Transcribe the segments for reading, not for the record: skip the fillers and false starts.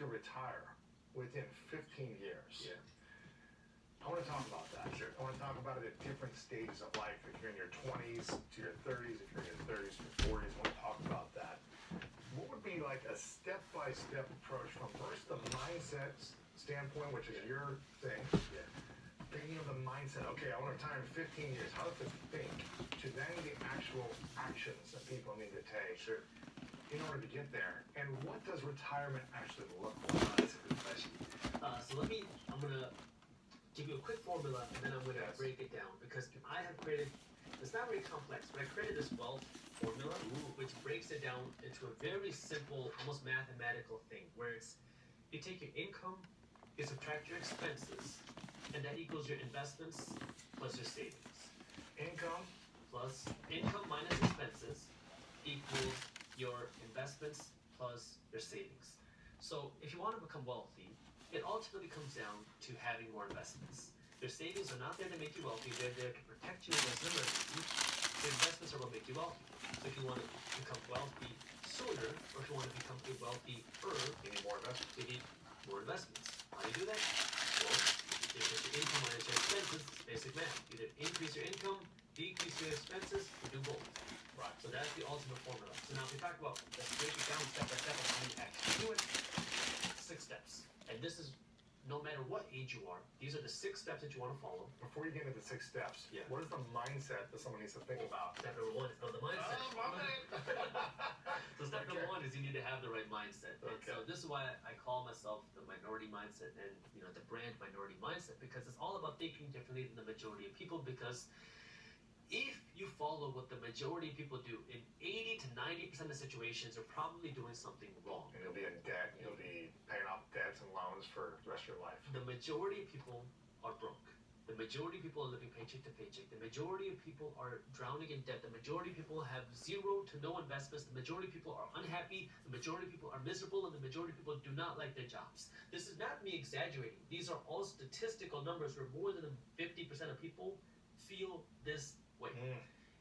to retire within 15 years. Yeah. I want to talk about that. Sure. I want to talk about it at different stages of life. If you're in your 20s to your 30s, if you're in your 30s to your 40s, I want to talk about that. What would be like a step-by-step approach from first the mindset standpoint, which is your thing, Yeah. thinking of the mindset, okay, I want to retire in 15 years, how to think, to then the actual actions that people need to take Sure. in order to get there. And what does retirement actually look like? That's a good question. I'm gonna give you a quick formula and then I'm gonna Yes. break it down because I have created, it's not very complex, but I created this wealth formula which breaks it down into a very simple, almost mathematical thing where it's, you take your income, you subtract your expenses, and that equals your investments plus your savings. Income, Plus income minus expenses equals your investments plus your savings. So if you want to become wealthy, it ultimately comes down to having more investments. Your savings are not there to make you wealthy, they're there to protect you against an emergency. Your investments are what make you wealthy. So if you want to become wealthy sooner, or if you want to become wealthier, you need more investment. you need more investments. How do you do that? Well, if it's your income minus your expenses, it's basic math. You either increase your income, decrease your expenses, or do both. Right. So that's the ultimate formula. So now if we talk about, let's break it down step by step on how you actually do it. 6 steps. And this is, no matter what age you are, these are the 6 steps that you want to follow. Before you get into the 6 steps, Yeah. what is the mindset that someone needs to think about? Step number 1 is know the mindset. Oh, my man. So step Okay. number 1 is you need to have the right mindset. And Okay. so this is why I call myself the minority mindset and the brand minority mindset, because it's all about thinking differently than the majority of people. Because if you follow what the majority of people do, in 80 to 90% of situations, you're probably doing something wrong. And you'll be in debt, you'll be paying off debts and loans for the rest of your life. The majority of people are broke. The majority of people are living paycheck to paycheck. The majority of people are drowning in debt. The majority of people have 0 to no investments. The majority of people are unhappy. The majority of people are miserable. And the majority of people do not like their jobs. This is not me exaggerating. These are all statistical numbers where more than 50% of people feel this way.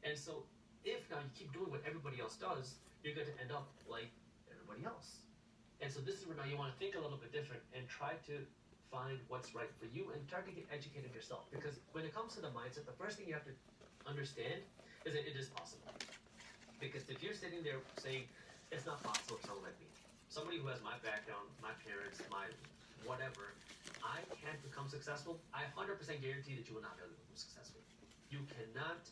And so if now you keep doing what everybody else does, you're going to end up like everybody else. And so this is where now you want to think a little bit different and try to find what's right for you and try to get educated yourself. Because when it comes to the mindset, the first thing you have to understand is that it is possible. Because if you're sitting there saying, it's not possible for someone like me, somebody who has my background, my parents, my whatever, I can't become successful, I 100% guarantee that you will not be able to become successful. You cannot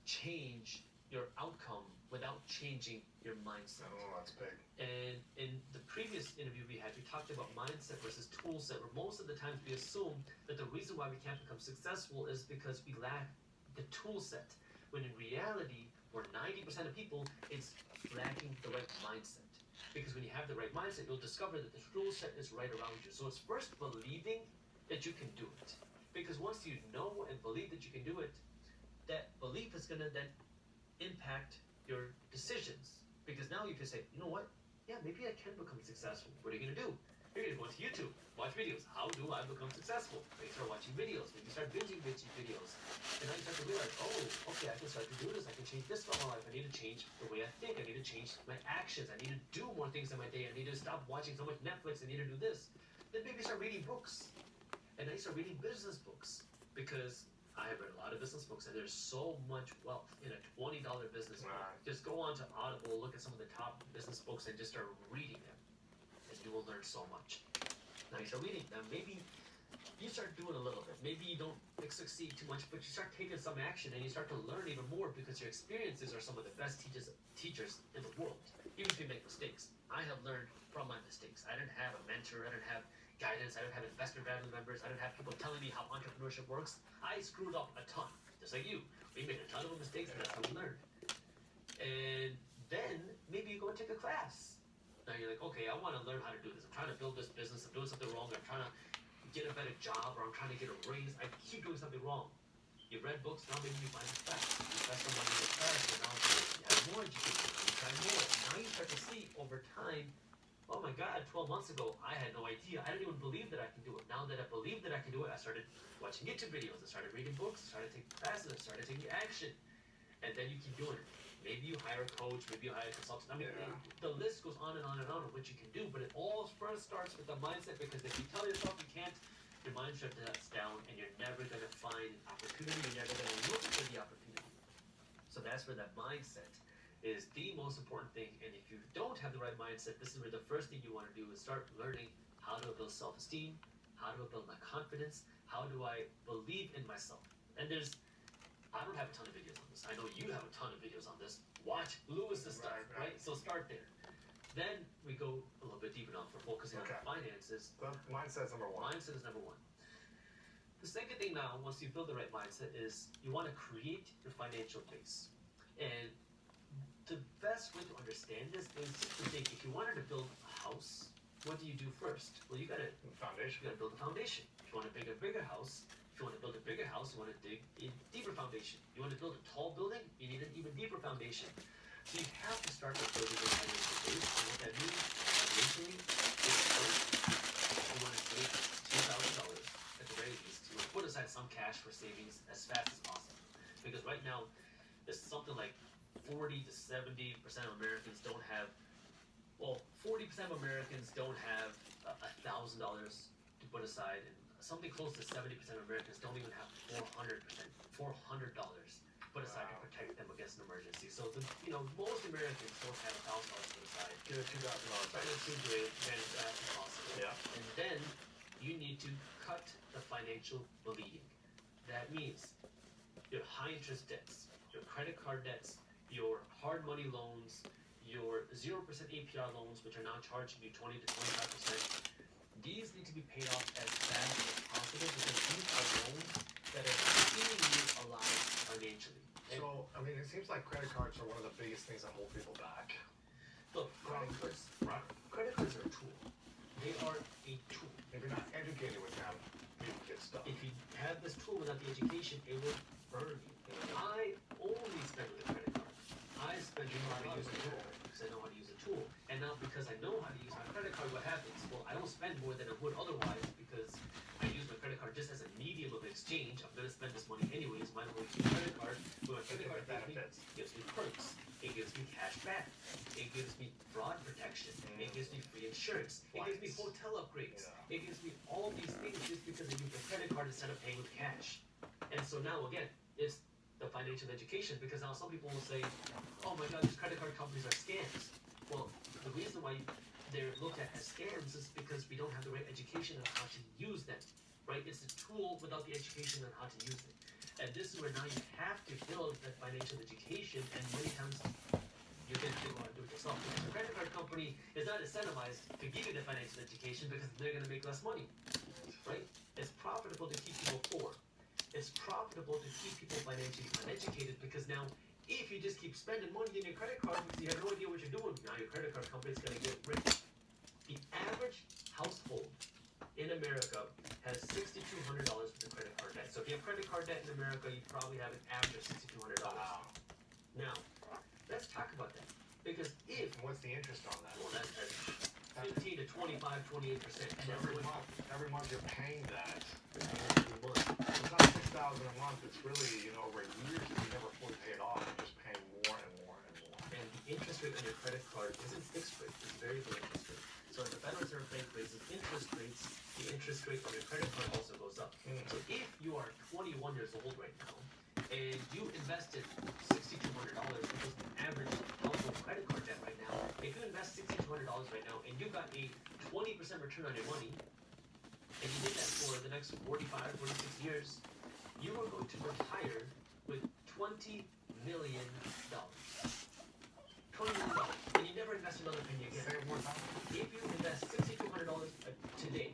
change your outcome without changing your mindset. Oh, that's big. And in the previous interview we had, we talked about mindset versus tool set, where most of the times we assume that the reason why we can't become successful is because we lack the tool set. When in reality, for 90% of people, it's lacking the right mindset. Because when you have the right mindset, you'll discover that the tool set is right around you. So it's first believing that you can do it. Because once you know and believe that you can do it, that belief is going to then impact your decisions. Because now you can say, you know what? Yeah, maybe I can become successful. What are you going to do? You're going to go to YouTube, watch videos. How do I become successful? Maybe start watching videos. Maybe start binging videos. And now you start to realize, oh, okay, I can start to do this. I can change this about my life. I need to change the way I think. I need to change my actions. I need to do more things in my day. I need to stop watching so much Netflix. I need to do this. Then maybe start reading books. And then you start reading business books. Because I have read a lot of business books, and there's so much wealth in a $20 business book. Right. Just go on to Audible, look at some of the top business books, and just start reading them, and you will learn so much. Now you start reading them. Maybe you start doing a little bit. Maybe you don't succeed too much, but you start taking some action, and you start to learn even more because your experiences are some of the best teachers in the world. Even if you make mistakes, I have learned from my mistakes. I didn't have a mentor. I didn't have guidance. I didn't have investor family members. I didn't have people telling me how entrepreneurship works. I screwed up a ton, just like you. We made a ton of mistakes, and that's how we learned. And then maybe you go and take a class. Now you're like, okay, I want to learn how to do this. I'm trying to build this business. I'm doing something wrong. I'm trying to get a better job, or I'm trying to get a raise. I keep doing something wrong. You've read books, now maybe you find a class. You invest some money in the class, and now you have more education. You try more. Now you start to see over time, oh my God, 12 months ago, I had no idea. I didn't even believe that I can do it. Now that I believe that I can do it, I started watching YouTube videos. I started reading books. I started taking classes. I started taking action. And then you keep doing it. Maybe you hire a coach. Maybe you hire a consultant. I mean, the list goes on and on and on of what you can do, but it all first starts with the mindset, because if you tell yourself you can't, your mind shuts down and you're never going to find an opportunity, you're never going to look for the opportunity. So that's where that mindset is the most important thing. And if you don't have the right mindset, this is where the first thing you want to do is start learning how to build self-esteem, how to build my confidence, how do I believe in myself. And I don't have a ton of videos on this. I know you have a ton of videos on this. Watch Lewis's stuff, right? So start there. Then we go a little bit deeper now for focusing on finances. The mindset's number one. Mindset is number one. The second thing now, once you build the right mindset, is you want to create your financial base. And the best way to understand this is to think, if you wanted to build a house, what do you do first? Well, you gotta build a foundation. If you want to build a bigger house, you want to dig a deeper foundation. You want to build a tall building, you need an even deeper foundation. So you have to start with building your financial base. And what that means, financially, is first, you want to save $2,000 at the very least. You want to put aside some cash for savings as fast as possible. Because right now, there's something like 40 to 70% of Americans don't have, 40% of Americans don't have $1,000 to put aside, and something close to 70% of Americans don't even have $400 put aside to protect them against an emergency. So most Americans don't have $1,000 put aside. Get a $2,000 Try to do it as fast as possible. Yeah. And then you need to cut the financial bleeding. That means your high interest debts, your credit card debts, your hard money loans, your 0% APR loans, which are now charging you 20 to 25%. These need to be paid off as fast as possible, because these are loans that are keeping you alive financially. And So, I mean, it seems like credit cards are one of the biggest things that hold people back. look, credit cards are a tool. They are a tool. If you're not educated with them, you get stuck. If you have this tool without the education, it will burn you. I only spend with a credit card. I spend You know how to use the tool. because I know how to use a tool. And now because I know how to use my credit card, what happens? Well, I don't spend more than I would otherwise, because I use my credit card just as a medium of exchange. I'm going to spend this money anyways. Might as well use my credit card. But my credit card gives me perks. It gives me cash back. It gives me fraud protection. It gives me free insurance. It gives me hotel upgrades. It gives me all these things just because I use the credit card instead of paying with cash. And so now, again, it's the financial education, because now some people will say, oh my God, these credit card companies are scams. Well, the reason why they're looked at as scams is because we don't have the right education on how to use them, right? It's a tool without the education on how to use it. And this is where now you have to build that financial education, and many times you're going to go out and do it yourself, because the credit card company is not incentivized to give you the financial education because they're going to make less money, right? It's profitable to keep people poor. It's profitable to keep people financially uneducated, because now if you just keep spending money in your credit card because you have no idea what you're doing, now your credit card company is going to get rich. The average household in America has $6,200 worth of credit card debt. So if you have credit card debt in America, you probably have an average of $6,200. Wow. Now, let's talk about that. Because if, What's the interest on that? well, that's 15 to 25, 28%. So every month you're paying that. Every month. It's not $6,000 a month. It's really, over years you never fully pay it off. You're just paying more and more and more. And the interest rate on your credit card isn't fixed rate, it's variable interest rate. So as the Federal Reserve Bank raises interest rates, the interest rate on your credit card also goes up. So if you are 21 years old right now, and you invested $6,200, which is the average household credit card debt right now, if you invest $6,200 right now, and you got a 20% return on your money, and you did that for the next 45, 46 years, you are going to retire with $20 million. $20 million. And you never invest another penny again. Say it more time. If you invest $6,200 today,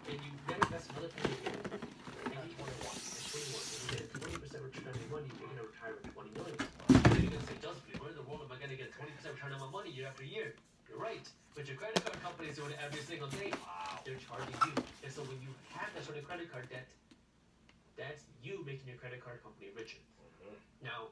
and you never invest another penny again, and you 21, and you get a 20% return on your money, you're going to retire with $20 million. And then you're going to say, Justin, where in the world am I going to get a 20% return on my money year after year? You're right. But your credit card company is doing it every single day. Wow. They're charging you. And so when you have that sort of credit card debt, that's you making your credit card company richer. Now,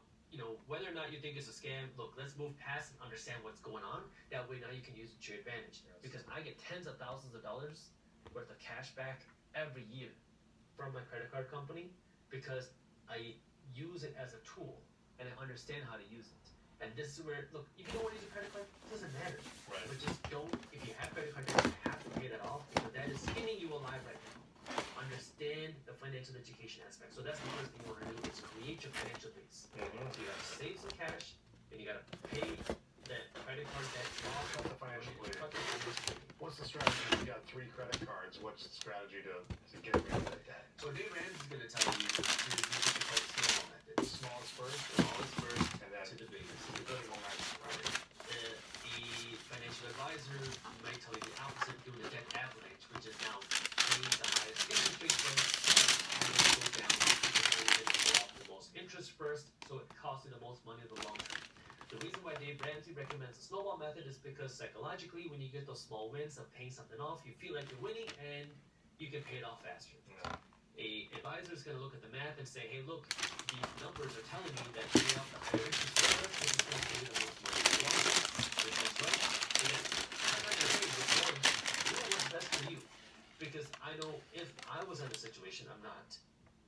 whether or not you think it's a scam, look, let's move past and understand what's going on. That way now you can use it to your advantage. Because I get tens of thousands of dollars worth of cash back every year from my credit card company, because I use it as a tool and I understand how to use it. And this is where, look, if you don't want to use a credit card, it doesn't matter. Right. But just don't, if you have credit card debt, you have to pay understand the financial education aspect. So that's the first thing you want to do is create your financial base. So you have to save some cash, and you got to pay that credit card debt off. Cut the financial bleeding. Cut the financial bleeding. What's the strategy? You got 3 credit cards. What's the strategy to get rid of that debt? So Dave Ramsey's going to tell you to use what you call the snowball method. The smallest first, Smallest first and then to the biggest. the building momentum, right? The financial advisor might tell you the opposite, doing the debt avalanche, which is now paying the highest interest rate first, and then go down because you're going to go off the most interest first, so it costs you the most money in the long term. The reason why Dave Ramsey recommends the snowball method is because psychologically, when you get those small wins of paying something off, you feel like you're winning and you can pay it off faster. Yeah. A advisor is going to look at the math and say, hey, look, these numbers are telling me that paying off the higher interest rate first is going to pay you the most money in the long run, which is right. And then I'm not going to say which one, you know what's best for you. Because I know if I was in a situation, I'm not.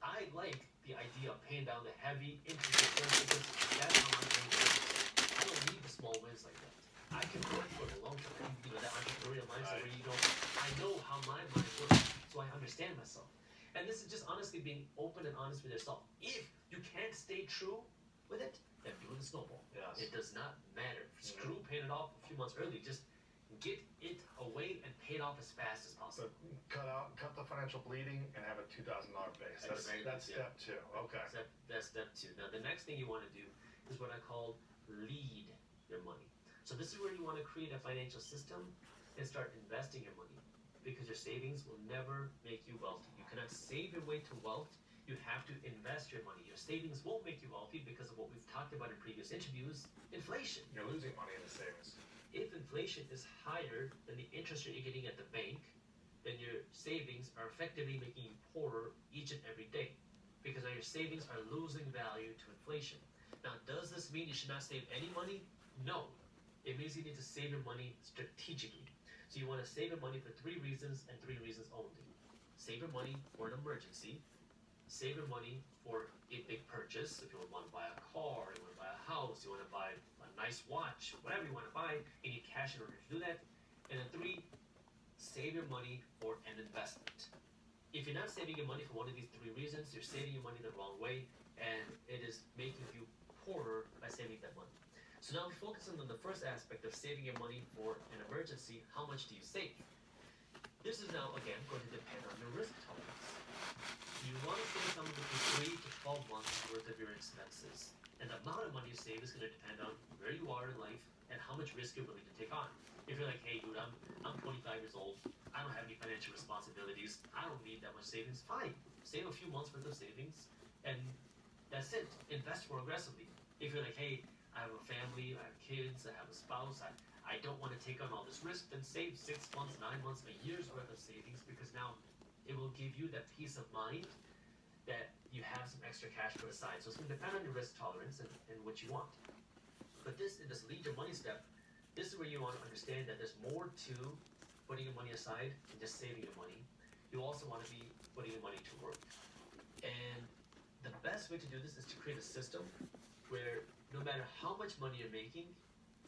I like the idea of paying down the heavy interest rate first because that's how I'm paying interest. I don't need the small wins like that. I can work for the long term. You know, that entrepreneurial mindset where you don't, I know how my mind works, so I understand myself. And this is just honestly being open and honest with yourself. If you can't stay true with it, then do the snowball. Yes. It does not matter. Screw paying it off a few months early. Just get it away and pay it off as fast as So possible. cut the financial bleeding and have a $2,000 base. At the very That's least, yeah. step 2. Okay. That's step 2. Now the next thing you want to do is what I call lead your money. So this is where you want to create a financial system and start investing your money, because your savings will never make you wealthy. You cannot save your way to wealth. You have to invest your money. Your savings won't make you wealthy because of what we've talked about in previous interviews, inflation. You're losing money in the savings. If inflation is higher than the interest rate you're getting at the bank, then your savings are effectively making you poorer each and every day, because your savings are losing value to inflation. Now, does this mean you should not save any money? No. It means you need to save your money strategically. So you want to save your money for 3 reasons and 3 reasons only. Save your money for an emergency. Save your money for a big purchase. If you want to buy a car, you want to buy a house, you want to buy a nice watch, whatever you want to buy, you need cash in order to do that. And then 3, save your money for an investment. If you're not saving your money for one of these 3 reasons, you're saving your money the wrong way, and it is making you poorer by saving that money. So now focusing on the first aspect of saving your money for an emergency, how much do you save? This is now, again, going to depend on your risk tolerance. You want to save somewhere between 3 to 12 months worth of your expenses. And the amount of money you save is going to depend on where you are in life and how much risk you're willing to take on. If you're like, hey dude, I'm 25 years old, I don't have any financial responsibilities, I don't need that much savings, fine. Save a few months worth of savings, and that's it. Invest more aggressively. If you're like, hey, I have a family, I have kids, I have a spouse, I don't want to take on all this risk, then save 6 months, 9 months, a year's worth of savings, because now it will give you that peace of mind that you have some extra cash put aside. So it's going to depend on your risk tolerance and what you want. But in this lead your money step, this is where you want to understand that there's more to putting your money aside than just saving your money. You also want to be putting your money to work. And the best way to do this is to create a system where no matter how much money you're making,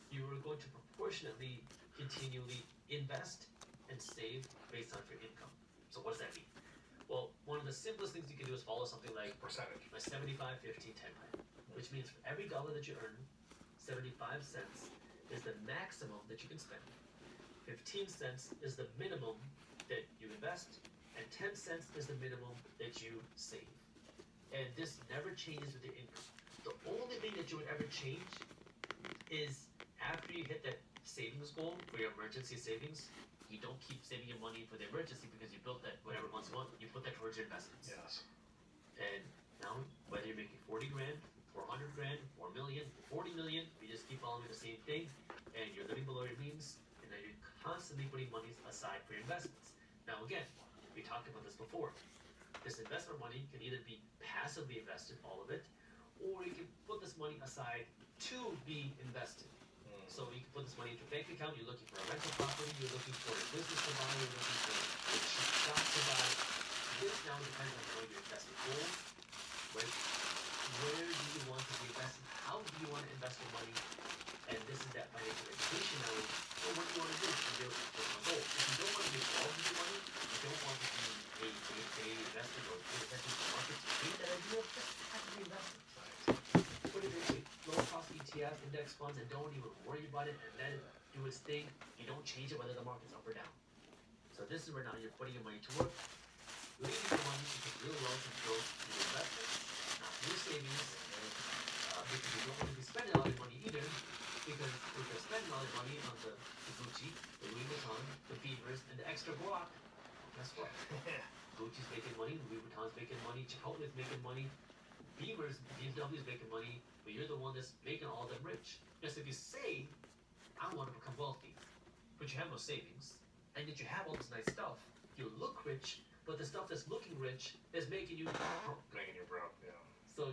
you are going to proportionately continually invest and save based on your income. So what does that mean? Well, one of the simplest things you can do is follow something like Percentage. a 75, 15, 10 plan, which means for every dollar that you earn, 75 cents is the maximum that you can spend. 15 cents is the minimum that you invest, and 10 cents is the minimum that you save. And this never changes with your income. The only thing that you would ever change is after you hit that savings goal for your emergency savings. You don't keep saving your money for the emergency because you built that whatever months you want, you put that towards your investments. Yes. And now, whether you're making 40 grand, 400 grand, 4 million, 40 million, you just keep following the same thing, and you're living below your means, and then you're constantly putting money aside for your investments. Now again, we talked about this before. This investment money can either be passively invested, all of it, or you can put this money aside to be invested. So you can put this money into a bank account, you're looking for a rental property, you're looking for a business to buy, you're looking for a cheap stock to buy. This now depends on what your investment goal, right? Where do you want to be invested? How do you want to invest your money? And this is that financial education knowledge. Well, what do you want to do to build a goal? If you don't want to be involved with your money, you don't want to be a day-to-day index funds and don't even worry about it and let it do its thing. You don't change it whether the market's up or down. So this is where now you're putting your money to work. Leaving your money into real wealth and growth through investments, not through savings, because you don't want to be spending all your money either. Because if you're spending all your money on the Gucci, the Louis Vuitton, the Beavers, and the extra guac, guess what? Gucci's making money, Louis Vuitton's making money, Chipotle's making money, Beavers, BMW's making money, but you're the one that's making all them rich. Just if you say, I want to become wealthy, but you have no savings, and yet you have all this nice stuff, you look rich, but the stuff that's looking rich is making you broke. Making you broke, yeah. So,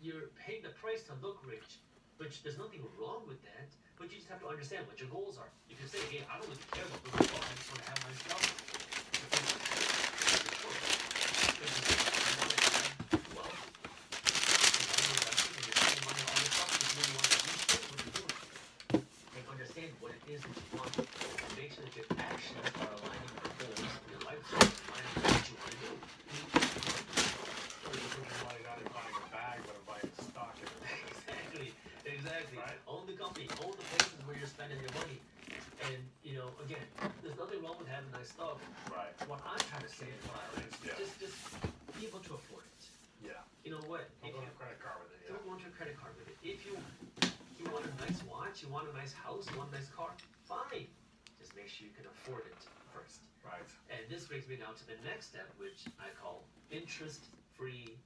you're paying the price to look rich, which there's nothing wrong with that, but you just have to understand what your goals are. If you say, hey, I don't really care about Louis Vuitton, I just want to have my stuff. And understand what it is that you want, and make sure that your actions are aligning with your goals, your lifestyle, aligning with what you want to do. Or you're putting your money not in buying a bag, but in buying stock in it. Exactly. Right. Own the company, own the places where you're spending your money. And, again, there's nothing wrong with having nice stuff. Right. What I'm trying to say is, Yeah. just be able to afford it. Yeah. You know what? Don't If go you to credit card with it, yeah. don't go into a credit card with it. If you want a nice watch, you want a nice house, you want a nice car, fine. Just make sure you can afford it first. Right. And this brings me now to the next step, which I call interest-free